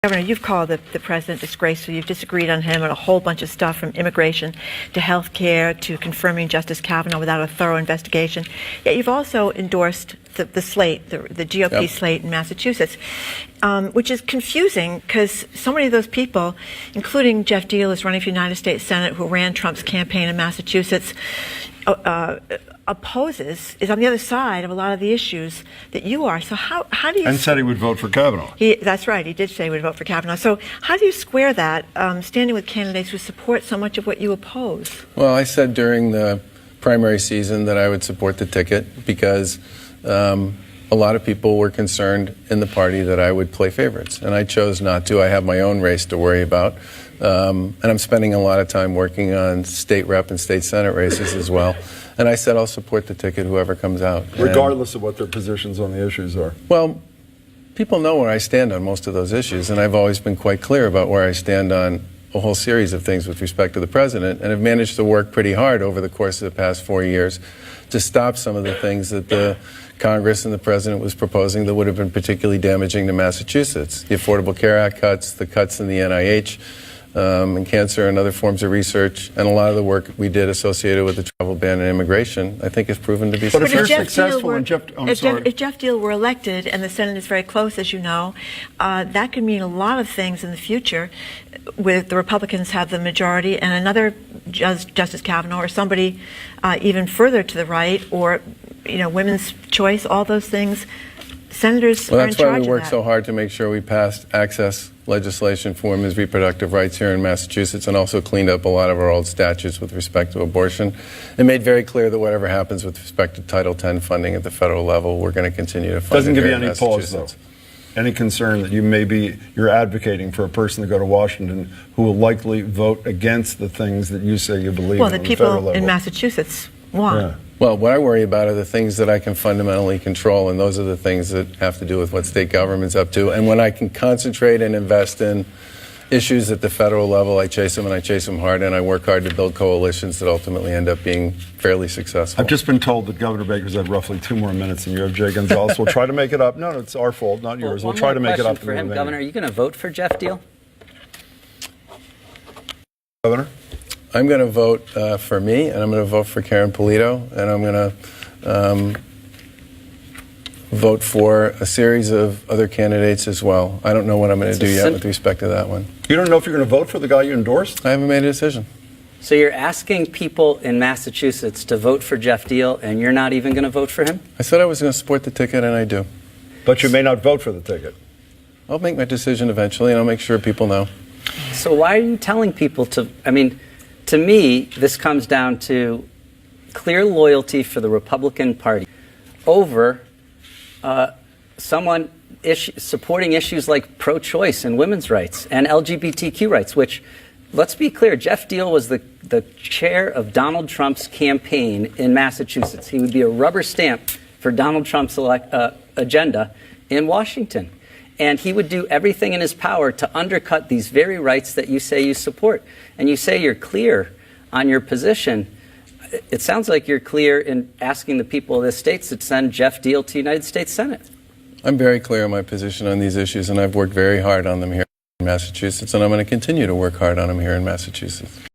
Governor, you've called the president disgraceful. You've disagreed on him on a whole bunch of stuff, from immigration to health care to confirming Justice Kavanaugh without a thorough investigation. Yet you've also endorsed the slate, the GOP slate in Massachusetts, which is confusing because so many of those people, including Geoff Diehl, is running for United States Senate, who ran Trump's campaign in Massachusetts, is on the other side of a lot of the issues that you are. So how do you... And said he would vote for Kavanaugh. That's right. He did say he would vote for Kavanaugh. So how do you square that, standing with candidates who support so much of what you oppose? Well, I said during the primary season that I would support the ticket because a lot of people were concerned in the party that I would play favorites, and I chose not to. I have my own race to worry about, and I'm spending a lot of time working on state rep and state senate races as well. And I said I'll support the ticket, whoever comes out. Regardless of what their positions on the issues are. Well, people know where I stand on most of those issues, and I've always been quite clear about where I stand on a whole series of things with respect to the president, and have managed to work pretty hard over the course of the past 4 years to stop some of the things that the Congress and the president was proposing that would have been particularly damaging to Massachusetts. The Affordable Care Act cuts, the cuts in the NIH, and cancer and other forms of research, and a lot of the work we did associated with the travel ban and immigration, I think has proven to be successful. But if you're successful and if Geoff Diehl were elected, and the Senate is very close, as you know, that could mean a lot of things in the future. With the Republicans have the majority, and another Justice Kavanaugh, or somebody even further to the right, or women's choice, all those things. Senators are in charge of that. Well, that's why we worked so hard to make sure we passed access legislation for women's reproductive rights here in Massachusetts, and also cleaned up a lot of our old statutes with respect to abortion, and made very clear that whatever happens with respect to Title X funding at the federal level, we're going to continue to fund. Doesn't give you any pause, though. Any concern that you're advocating for a person to go to Washington who will likely vote against the things that you say you believe in on the federal level? Well, the people in Massachusetts want. Yeah. Well, what I worry about are the things that I can fundamentally control, and those are the things that have to do with what state government's up to. And when I can concentrate and invest in issues at the federal level, I chase them, and I chase them hard, and I work hard to build coalitions that ultimately end up being fairly successful. I've just been told that Governor Baker's had roughly 2 more minutes than you have, Jay Gonzalez. We'll try to make it up. No, it's our fault, not yours. We'll try to make it up. For him, Governor, are you going to vote for Geoff Diehl? Governor? I'm going to vote for me, and I'm going to vote for Karen Polito, and I'm going to vote for a series of other candidates as well. I don't know what I'm going to do yet with respect to that one. You don't know if you're going to vote for the guy you endorsed? I haven't made a decision. So you're asking people in Massachusetts to vote for Geoff Diehl, and you're not even going to vote for him? I said I was going to support the ticket, and I do. But you may not vote for the ticket. I'll make my decision eventually, and I'll make sure people know. So why are you telling people to... I mean, to me, this comes down to clear loyalty for the Republican Party over someone supporting issues like pro-choice and women's rights and LGBTQ rights, which, let's be clear, Geoff Diehl was the chair of Donald Trump's campaign in Massachusetts. He would be a rubber stamp for Donald Trump's agenda in Washington. And he would do everything in his power to undercut these very rights that you say you support. And you say you're clear on your position. It sounds like you're clear in asking the people of the states to send Geoff Diehl to the United States Senate. I'm very clear on my position on these issues, and I've worked very hard on them here in Massachusetts, and I'm going to continue to work hard on them here in Massachusetts.